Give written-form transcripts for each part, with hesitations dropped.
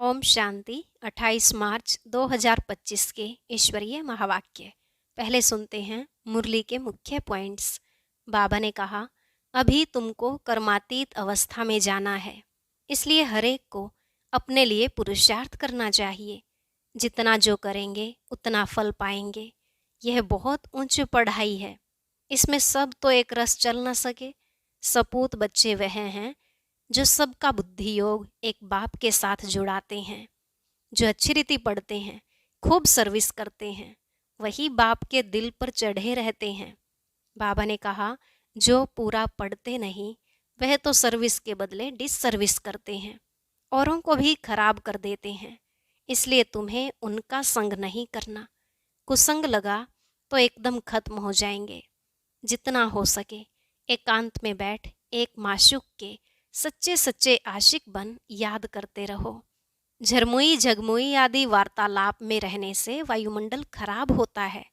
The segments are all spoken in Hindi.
ओम शांति। 28 मार्च 2025 के ईश्वरीय महावाक्य। पहले सुनते हैं मुरली के मुख्य पॉइंट्स। बाबा ने कहा, अभी तुमको कर्मातीत अवस्था में जाना है, इसलिए हरेक को अपने लिए पुरुषार्थ करना चाहिए। जितना जो करेंगे उतना फल पाएंगे। यह बहुत ऊंची पढ़ाई है, इसमें सब तो एक रस चल न सके। सपूत बच्चे वह हैं जो सबका बुद्धि योग एक बाप के साथ जुड़ाते हैं, जो अच्छी रीति पढ़ते हैं, खूब सर्विस करते हैं, वही बाप के दिल पर चढ़े रहते हैं। बाबा ने कहा, जो पूरा पढ़ते नहीं वह तो सर्विस के बदले डिससर्विस करते हैं, औरों को भी खराब कर देते हैं। इसलिए तुम्हें उनका संग नहीं करना। कुसंग लगा तो एकदम खत्म हो जाएंगे। जितना हो सके एकांत में बैठ एक माशूक के सच्चे सच्चे आशिक बन याद करते रहो। झरमुई झगमुई आदि वार्तालाप में रहने से वायुमंडल खराब होता है।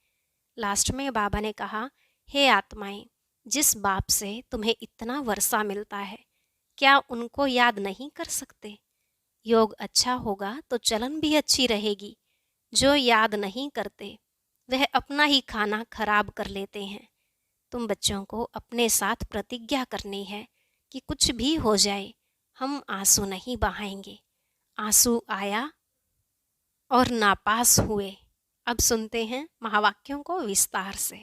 लास्ट में बाबा ने कहा, हे आत्माएं, जिस बाप से तुम्हें इतना वर्षा मिलता है, क्या उनको याद नहीं कर सकते? योग अच्छा होगा तो चलन भी अच्छी रहेगी। जो याद नहीं करते वह अपना ही खाना खराब कर लेते हैं। तुम बच्चों को अपने साथ प्रतिज्ञा करनी है कि कुछ भी हो जाए हम आंसू नहीं बहाएंगे। आंसू आया और नापास हुए। अब सुनते हैं महावाक्यों को विस्तार से।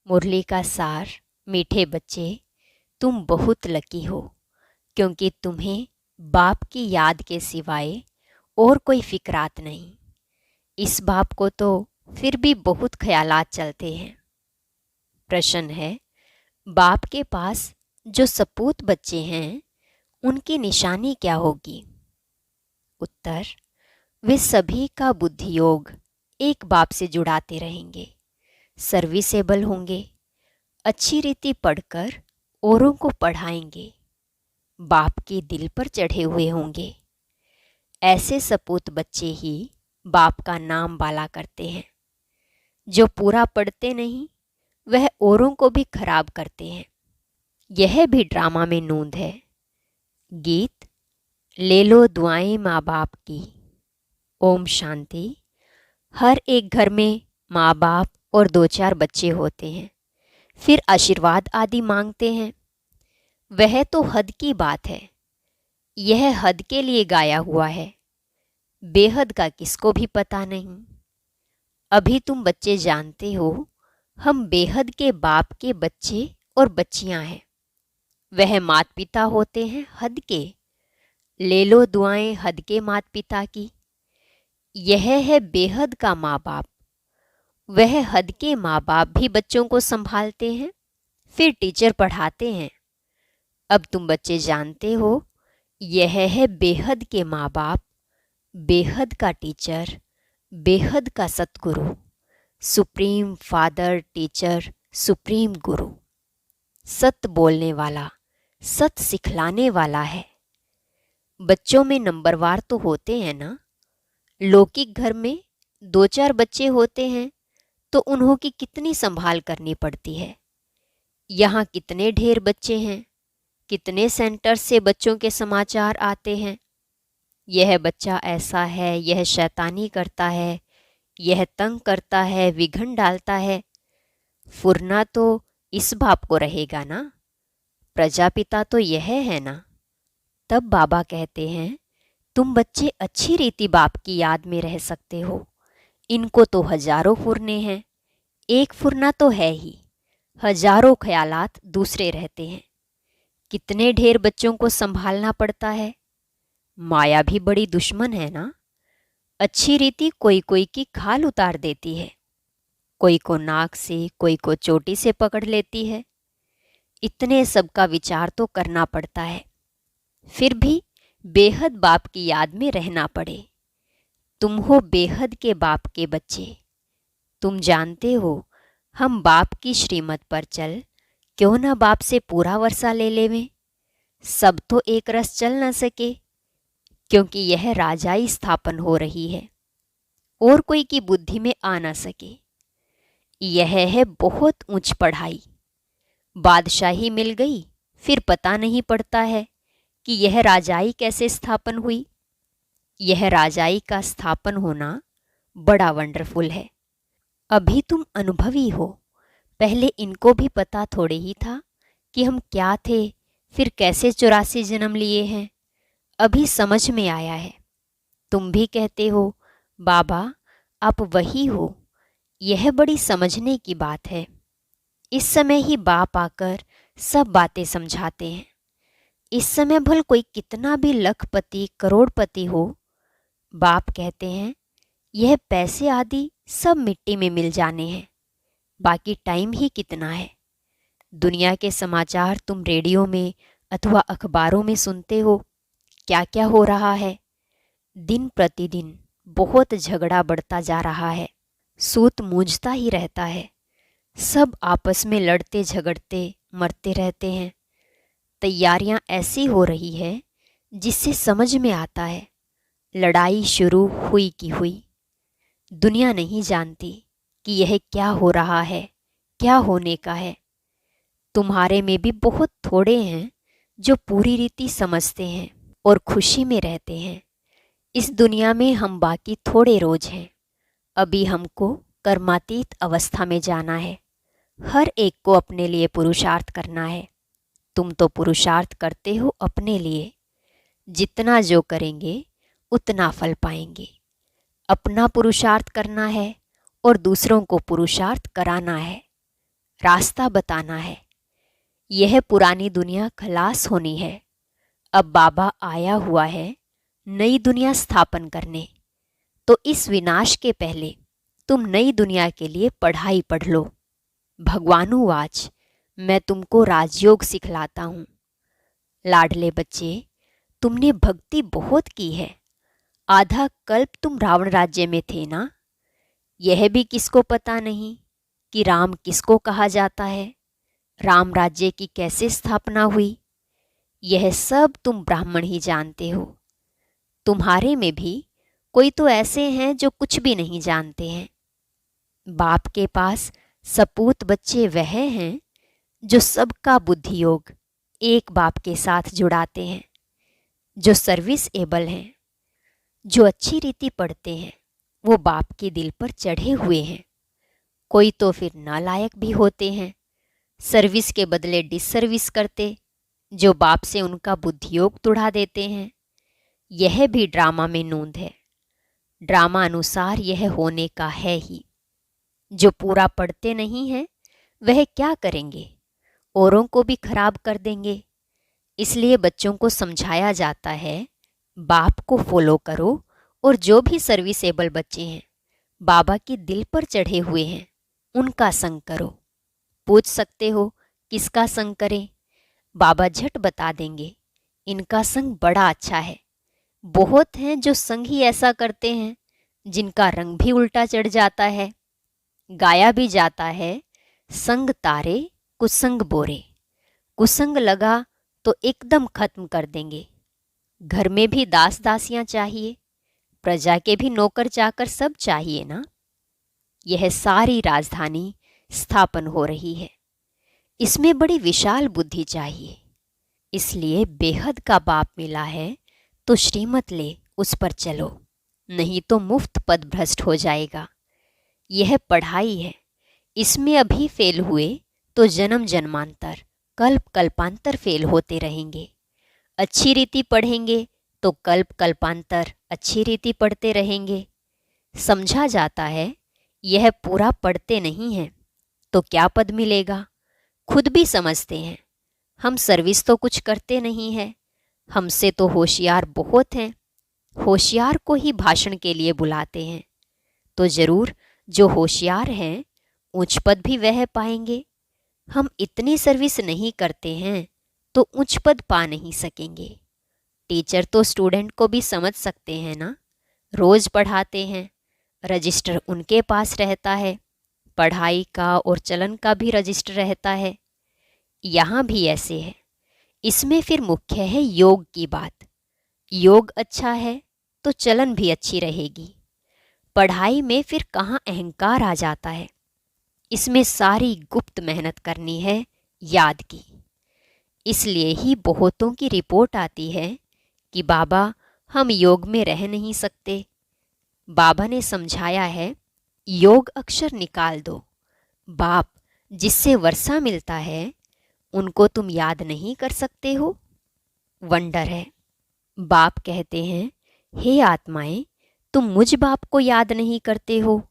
मुरली का सार। मीठे बच्चे, तुम बहुत लकी हो, क्योंकि तुम्हें बाप की याद के सिवाय और कोई फिक्रात नहीं। इस बाप को तो फिर भी बहुत ख्यालात चलते हैं। प्रश्न है, बाप के पास जो सपूत बच्चे हैं उनकी निशानी क्या होगी? उत्तर, वे सभी का बुद्धि योग एक बाप से जुड़ाते रहेंगे, सर्विसेबल होंगे, अच्छी रीति पढ़कर औरों को पढ़ाएंगे, बाप के दिल पर चढ़े हुए होंगे। ऐसे सपूत बच्चे ही बाप का नाम बाला करते हैं। जो पूरा पढ़ते नहीं वह औरों को भी खराब करते हैं। यह भी ड्रामा में नूंद है। गीत, ले लो दुआएं माँ बाप की। ओम शांति। हर एक घर में माँ बाप और 2-4 बच्चे होते हैं, फिर आशीर्वाद आदि मांगते हैं। वह तो हद की बात है। यह हद के लिए गाया हुआ है, बेहद का किसको भी पता नहीं। अभी तुम बच्चे जानते हो हम बेहद के बाप के बच्चे और बच्चियां हैं। वह माता पिता होते हैं हद के। ले लो दुआएं हद के माता पिता की। यह है बेहद का माँ बाप। वह हद के माँ बाप भी बच्चों को संभालते हैं, फिर टीचर पढ़ाते हैं। अब तुम बच्चे जानते हो यह है बेहद के माँ बाप, बेहद का टीचर, बेहद का सतगुरु, सुप्रीम फादर टीचर, सुप्रीम गुरु। सत बोलने वाला, सत सिखलाने वाला है। बच्चों में नंबरवार तो होते हैं ना। लौकिक घर में 2-4 बच्चे होते हैं तो उन्हों की कितनी संभाल करनी पड़ती है। यहाँ कितने ढेर बच्चे हैं, कितने सेंटर से बच्चों के समाचार आते हैं। यह बच्चा ऐसा है, यह शैतानी करता है, यह तंग करता है, विघन डालता है। फुरना तो इस बाप को रहेगा ना, प्रजापिता तो यह है ना। तब बाबा कहते हैं, तुम बच्चे अच्छी रीति बाप की याद में रह सकते हो। इनको तो हजारों फुरने हैं, एक फुरना तो है ही, हजारों ख्यालात दूसरे रहते हैं। कितने ढेर बच्चों को संभालना पड़ता है। माया भी बड़ी दुश्मन है ना। अच्छी रीति कोई कोई की खाल उतार देती है, कोई को नाक से, कोई को चोटी से पकड़ लेती है। इतने सब का विचार तो करना पड़ता है, फिर भी बेहद बाप की याद में रहना पड़े। तुम हो बेहद के बाप के बच्चे। तुम जानते हो हम बाप की श्रीमत पर चल क्यों ना बाप से पूरा वर्षा ले लेवें। सब तो एक रस चल न सके, क्योंकि यह राजाई स्थापन हो रही है, और कोई की बुद्धि में आ न सके। यह है बहुत ऊंच पढ़ाई। बादशाही मिल गई, फिर पता नहीं पड़ता है कि यह राजाई कैसे स्थापन हुई। यह राजाई का स्थापन होना बड़ा वंडरफुल है। अभी तुम अनुभवी हो, पहले इनको भी पता थोड़े ही था कि हम क्या थे, फिर कैसे 84 जन्म लिए हैं। अभी समझ में आया है। तुम भी कहते हो बाबा आप वही हो। यह बड़ी समझने की बात है। इस समय ही बाप आकर सब बातें समझाते हैं। इस समय भल कोई कितना भी लखपति करोड़पति हो, बाप कहते हैं यह पैसे आदि सब मिट्टी में मिल जाने हैं, बाकी टाइम ही कितना है। दुनिया के समाचार तुम रेडियो में अथवा अखबारों में सुनते हो, क्या क्या हो रहा है। दिन प्रतिदिन बहुत झगड़ा बढ़ता जा रहा है। सूत मूझता ही रहता है। सब आपस में लड़ते झगड़ते मरते रहते हैं। तैयारियां ऐसी हो रही है जिससे समझ में आता है लड़ाई शुरू हुई की हुई। दुनिया नहीं जानती कि यह क्या हो रहा है, क्या होने का है। तुम्हारे में भी बहुत थोड़े हैं जो पूरी रीति समझते हैं और खुशी में रहते हैं। इस दुनिया में हम बाकी थोड़े रोज हैं। अभी हमको कर्मातीत अवस्था में जाना है। हर एक को अपने लिए पुरुषार्थ करना है। तुम तो पुरुषार्थ करते हो अपने लिए। जितना जो करेंगे उतना फल पाएंगे। अपना पुरुषार्थ करना है और दूसरों को पुरुषार्थ कराना है, रास्ता बताना है। यह पुरानी दुनिया खलास होनी है। अब बाबा आया हुआ है नई दुनिया स्थापन करने। तो इस विनाश के पहले तुम नई दुनिया के लिए पढ़ाई पढ़ लो। भगवानुवाच मैं तुमको राजयोग सिखलाता हूँ। लाडले बच्चे, तुमने भक्ति बहुत की है। आधा कल्प तुम रावण राज्य में थे ना। यह भी किसको पता नहीं कि राम किसको कहा जाता है, राम राज्य की कैसे स्थापना हुई। यह सब तुम ब्राह्मण ही जानते हो। तुम्हारे में भी कोई तो ऐसे हैं जो कुछ भी नहीं जानते हैं। बाप के पास सपूत बच्चे वह हैं जो सबका बुद्धि योग एक बाप के साथ जुड़ाते हैं, जो सर्विस एबल हैं, जो अच्छी रीति पढ़ते हैं। वो बाप के दिल पर चढ़े हुए हैं। कोई तो फिर नालायक भी होते हैं, सर्विस के बदले डिसर्विस करते, जो बाप से उनका बुद्धियोग तुड़ा देते हैं। यह भी ड्रामा में नोंद है। ड्रामा अनुसार यह होने का है ही। जो पूरा पढ़ते नहीं हैं वह क्या करेंगे, औरों को भी खराब कर देंगे। इसलिए बच्चों को समझाया जाता है बाप को फॉलो करो और जो भी सर्विसेबल बच्चे हैं, बाबा के दिल पर चढ़े हुए हैं, उनका संग करो। पूछ सकते हो किसका संग करें? बाबा झट बता देंगे इनका संग बड़ा अच्छा है। बहुत हैं जो संग ही ऐसा करते हैं जिनका रंग भी उल्टा चढ़ जाता है। गाया भी जाता है संग तारे कुसंग बोरे। कुसंग लगा तो एकदम खत्म कर देंगे। घर में भी दास दासियां चाहिए, प्रजा के भी नौकर चाकर सब चाहिए ना। यह सारी राजधानी स्थापन हो रही है। इसमें बड़ी विशाल बुद्धि चाहिए। इसलिए बेहद का बाप मिला है तो श्रीमत ले उस पर चलो, नहीं तो मुफ्त पद भ्रष्ट हो जाएगा। यह पढ़ाई है। इसमें अभी फेल हुए तो जन्म जन्मांतर कल्प कल्पांतर फेल होते रहेंगे। अच्छी रीति पढ़ेंगे तो कल्प कल्पांतर अच्छी रीति पढ़ते रहेंगे। समझा जाता है यह पूरा पढ़ते नहीं हैं तो क्या पद मिलेगा। खुद भी समझते हैं हम सर्विस तो कुछ करते नहीं हैं, हमसे तो होशियार बहुत हैं। होशियार को ही भाषण के लिए बुलाते हैं, तो जरूर जो होशियार हैं उच्च पद भी वह पाएंगे। हम इतनी सर्विस नहीं करते हैं तो उच्च पद पा नहीं सकेंगे। टीचर तो स्टूडेंट को भी समझ सकते हैं ना, रोज पढ़ाते हैं, रजिस्टर उनके पास रहता है, पढ़ाई का और चलन का भी रजिस्टर रहता है। यहाँ भी ऐसे है। इसमें फिर मुख्य है योग की बात। योग अच्छा है तो चलन भी अच्छी रहेगी। पढ़ाई में फिर कहाँ अहंकार आ जाता है। इसमें सारी गुप्त मेहनत करनी है याद की। इसलिए ही बहुतों की रिपोर्ट आती है कि बाबा हम योग में रह नहीं सकते। बाबा ने समझाया है, योग अक्षर निकाल दो। बाप जिससे वर्षा मिलता है उनको तुम याद नहीं कर सकते हो। वंडर है। बाप कहते हैं, हे आत्माएं, तुम मुझ बाप को याद नहीं करते हो।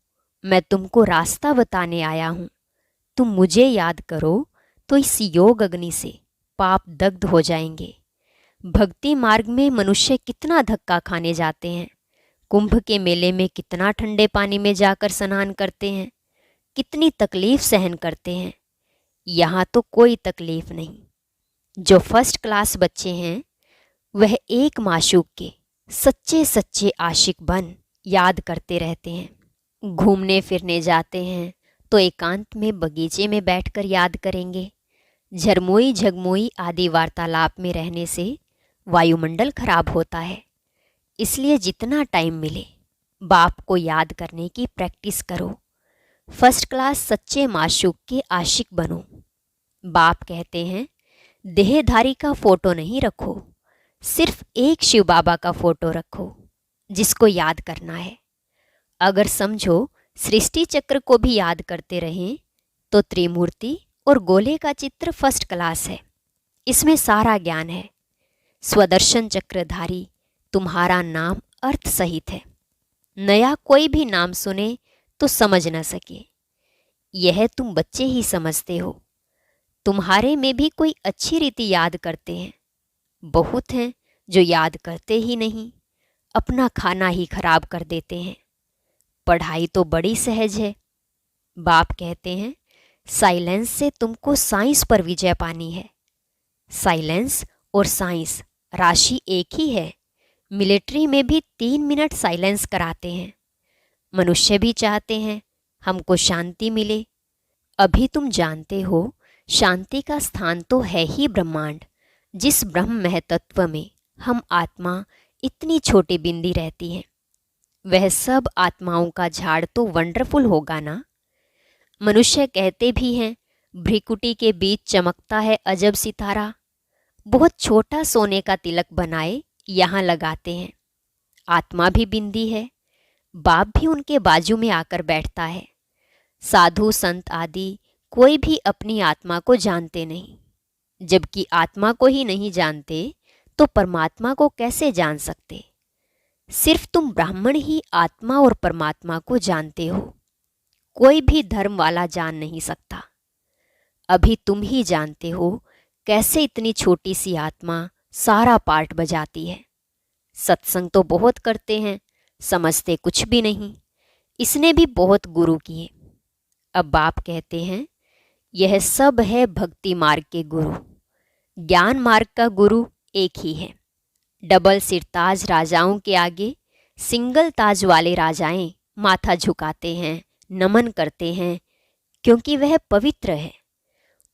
मैं तुमको रास्ता बताने आया हूं। तुम मुझे याद करो तो इस योग अग्नि से पाप दग्ध हो जाएंगे। भक्ति मार्ग में मनुष्य कितना धक्का खाने जाते हैं। कुंभ के मेले में कितना ठंडे पानी में जाकर स्नान करते हैं, कितनी तकलीफ सहन करते हैं। यहाँ तो कोई तकलीफ नहीं। जो फर्स्ट क्लास बच्चे हैं वह एक माशूक के सच्चे सच्चे आशिक बन याद करते रहते हैं। घूमने फिरने जाते हैं तो एकांत में बगीचे में बैठकर याद करेंगे। झरमोई झगमोई आदि वार्तालाप में रहने से वायुमंडल खराब होता है। इसलिए जितना टाइम मिले बाप को याद करने की प्रैक्टिस करो। फर्स्ट क्लास सच्चे माशूक के आशिक बनो। बाप कहते हैं, देहधारी का फोटो नहीं रखो, सिर्फ एक शिव बाबा का फोटो रखो जिसको याद करना है। अगर समझो सृष्टि चक्र को भी याद करते रहें तो त्रिमूर्ति और गोले का चित्र फर्स्ट क्लास है। इसमें सारा ज्ञान है। स्वदर्शन चक्रधारी तुम्हारा नाम अर्थ सहित है। नया कोई भी नाम सुने तो समझ न सके। यह तुम बच्चे ही समझते हो। तुम्हारे में भी कोई अच्छी रीति याद करते हैं। बहुत हैं जो याद करते ही नहीं, अपना खाना ही खराब कर देते हैं। पढ़ाई तो बड़ी सहज है। बाप कहते हैं, साइलेंस से तुमको साइंस पर विजय पानी है। साइलेंस और साइंस राशि एक ही है। मिलिट्री में भी 3 मिनट साइलेंस कराते हैं। मनुष्य भी चाहते हैं हमको शांति मिले। अभी तुम जानते हो शांति का स्थान तो है ही ब्रह्मांड, जिस ब्रह्म महतत्व में हम आत्मा इतनी छोटी बिंदी रहती है। वह सब आत्माओं का झाड़ तो वंडरफुल होगा ना। मनुष्य कहते भी हैं, भ्रिकुटी के बीच चमकता है अजब सितारा। बहुत छोटा सोने का तिलक बनाए यहाँ लगाते हैं। आत्मा भी बिंदी है। बाप भी उनके बाजू में आकर बैठता है। साधु संत आदि कोई भी अपनी आत्मा को जानते नहीं। जबकि आत्मा को ही नहीं जानते तो परमात्मा को कैसे जान सकते। सिर्फ तुम ब्राह्मण ही आत्मा और परमात्मा को जानते हो। कोई भी धर्म वाला जान नहीं सकता। अभी तुम ही जानते हो कैसे इतनी छोटी सी आत्मा सारा पार्ट बजाती है। सत्संग तो बहुत करते हैं, समझते कुछ भी नहीं। इसने भी बहुत गुरु किए। अब बाप कहते हैं, यह सब है भक्ति मार्ग के गुरु। ज्ञान मार्ग का गुरु एक ही है। डबल सिरताज राजाओं के आगे सिंगल ताज वाले राजाएं माथा झुकाते हैं, नमन करते हैं, क्योंकि वह पवित्र है।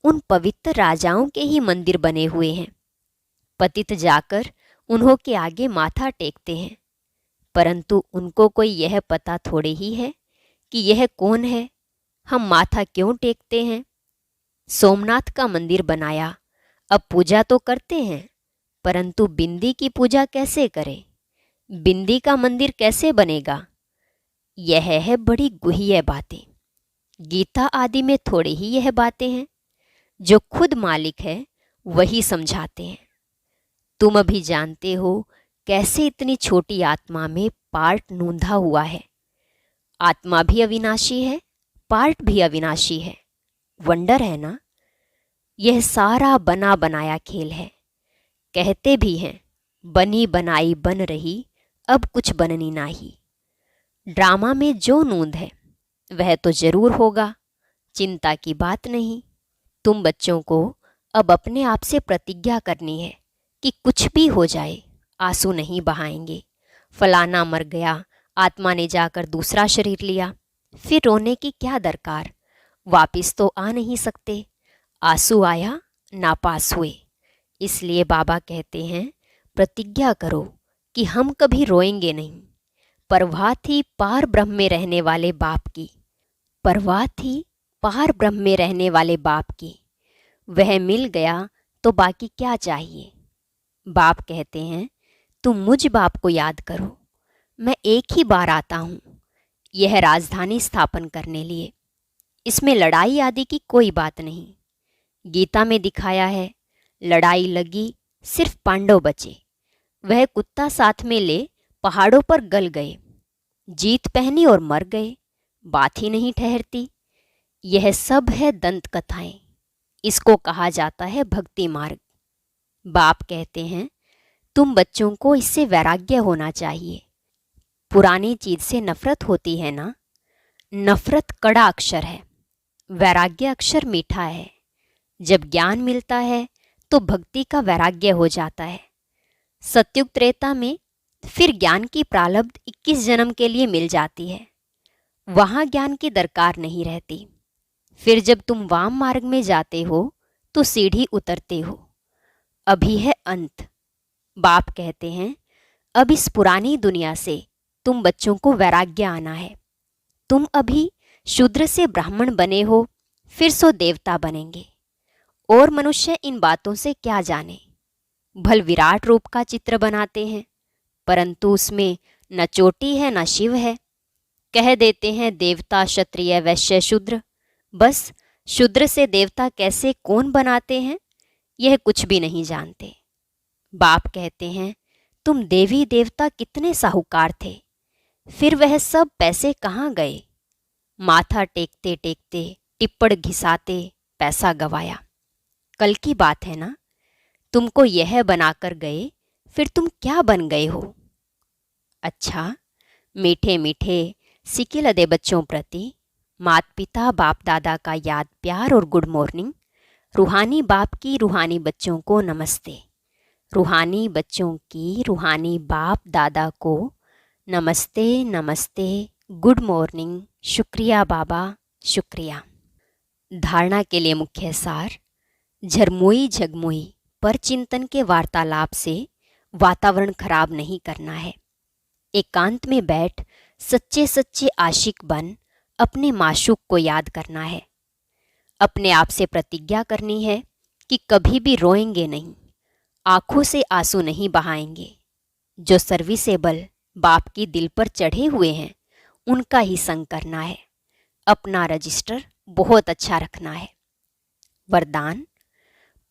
उन पवित्र राजाओं के ही मंदिर बने हुए हैं। पतित जाकर उन्हों के आगे माथा टेकते हैं, परंतु उनको कोई यह पता थोड़े ही है कि यह कौन है, हम माथा क्यों टेकते हैं। सोमनाथ का मंदिर बनाया, अब पूजा तो करते हैं, परंतु बिंदी की पूजा कैसे करें, बिंदी का मंदिर कैसे बनेगा। यह है बड़ी गुह्य बातें। गीता आदि में थोड़े ही यह बातें हैं। जो खुद मालिक है वही समझाते हैं। तुम अभी जानते हो कैसे इतनी छोटी आत्मा में पार्ट नूंधा हुआ है। आत्मा भी अविनाशी है, पार्ट भी अविनाशी है। वंडर है ना। यह सारा बना बनाया खेल है। कहते भी हैं, बनी बनाई बन रही, अब कुछ बननी नाही। ड्रामा में जो नूंद है वह तो जरूर होगा, चिंता की बात नहीं। तुम बच्चों को अब अपने आप से प्रतिज्ञा करनी है कि कुछ भी हो जाए आंसू नहीं बहाएंगे। फलाना मर गया, आत्मा ने जाकर दूसरा शरीर लिया, फिर रोने की क्या दरकार। वापिस तो आ नहीं सकते। आंसू आया, नापास हुए। इसलिए बाबा कहते हैं, प्रतिज्ञा करो कि हम कभी रोएंगे नहीं। परवाह थी पार ब्रह्म में रहने वाले बाप की, परवाह थी पार ब्रह्म में रहने वाले बाप की। वह मिल गया तो बाकी क्या चाहिए। बाप कहते हैं, तुम मुझ बाप को याद करो। मैं एक ही बार आता हूँ, यह राजधानी स्थापन करने लिए। इसमें लड़ाई आदि की कोई बात नहीं। गीता में दिखाया है, लड़ाई लगी, सिर्फ पांडव बचे। वह कुत्ता साथ में ले पहाड़ों पर गल गए, जीत पहनी और मर गए, बात ही नहीं ठहरती। यह सब है दंत कथाएं। इसको कहा जाता है भक्ति मार्ग। बाप कहते हैं, तुम बच्चों को इससे वैराग्य होना चाहिए। पुरानी चीज से नफरत होती है ना? नफरत कड़ा अक्षर है, वैराग्य अक्षर मीठा है। जब ज्ञान मिलता है तो भक्ति का वैराग्य हो जाता है। सत्युग त्रेता में फिर ज्ञान की प्रारब्ध 21 जन्म के लिए मिल जाती है। वहां ज्ञान की दरकार नहीं रहती। फिर जब तुम वाम मार्ग में जाते हो तो सीढ़ी उतरते हो। अभी है अंत। बाप कहते हैं, अब इस पुरानी दुनिया से तुम बच्चों को वैराग्य आना है। तुम अभी शूद्र से ब्राह्मण बने हो, फिर सो देवता बनेंगे। और मनुष्य इन बातों से क्या जाने। भल विराट रूप का चित्र बनाते हैं, परंतु उसमें न चोटी है न शिव है। कह देते हैं देवता क्षत्रिय वैश्य शूद्र। बस शूद्र से देवता कैसे कौन बनाते हैं, यह कुछ भी नहीं जानते। बाप कहते हैं, तुम देवी देवता कितने साहूकार थे, फिर वह सब पैसे कहाँ गए? माथा टेकते टेकते टिप्पण घिसाते पैसा गवाया। कल की बात है ना? तुमको यह बनाकर गए, फिर तुम क्या बन गए हो? अच्छा, मीठे मीठे सिके लदे बच्चों प्रति माता पिता बाप दादा का याद प्यार और गुड मॉर्निंग। रूहानी बाप की रूहानी बच्चों को नमस्ते। रूहानी बच्चों की रूहानी बाप दादा को नमस्ते नमस्ते, गुड मॉर्निंग, शुक्रिया बाबा, शुक्रिया। धारणा के लिए मुख्य सार। झरमोई झगमोई पर चिंतन के वार्तालाप से वातावरण खराब नहीं करना है। एकांत में बैठ सच्चे सच्चे आशिक बन अपने माशूक को याद करना है। अपने आप से प्रतिज्ञा करनी है कि कभी भी रोएंगे नहीं, आंखों से आंसू नहीं बहाएंगे। जो सर्विसेबल बाप की दिल पर चढ़े हुए हैं उनका ही संग करना है। अपना रजिस्टर बहुत अच्छा रखना है। वरदान।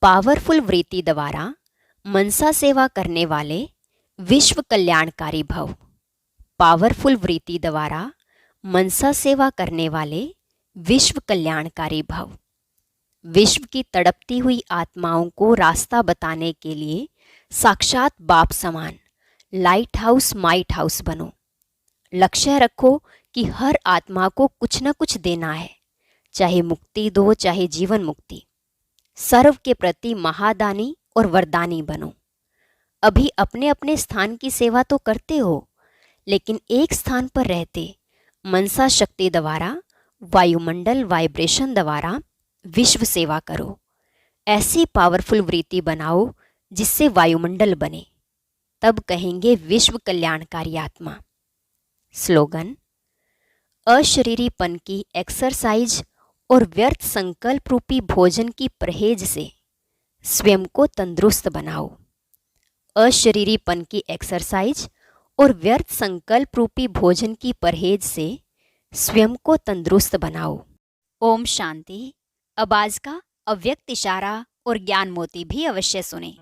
पावरफुल वृत्ति द्वारा मनसा सेवा करने वाले विश्व कल्याणकारी भव। पावरफुल वृत्ति द्वारा मनसा सेवा करने वाले विश्व कल्याणकारी भव। विश्व की तड़पती हुई आत्माओं को रास्ता बताने के लिए साक्षात बाप समान लाइट हाउस माइट हाउस बनो। लक्ष्य रखो कि हर आत्मा को कुछ न कुछ देना है, चाहे मुक्ति दो चाहे जीवन मुक्ति। सर्व के प्रति महादानी और वरदानी बनो। अभी अपने अपने स्थान की सेवा तो करते हो, लेकिन एक स्थान पर रहते मनसा शक्ति द्वारा वायुमंडल वाइब्रेशन द्वारा विश्व सेवा करो। ऐसी पावरफुल वृत्ति बनाओ जिससे वायुमंडल बने, तब कहेंगे विश्व कल्याणकारी आत्मा। स्लोगन। अशरीरीपन की एक्सरसाइज और व्यर्थ संकल्प रूपी भोजन की परहेज से स्वयं को तंदुरुस्त बनाओ। अशरीरीपन की एक्सरसाइज और व्यर्थ संकल्प रूपी भोजन की परहेज से स्वयं को तंदुरुस्त बनाओ। ओम शांति। अब आज का अव्यक्त इशारा और ज्ञान मोती भी अवश्य सुने।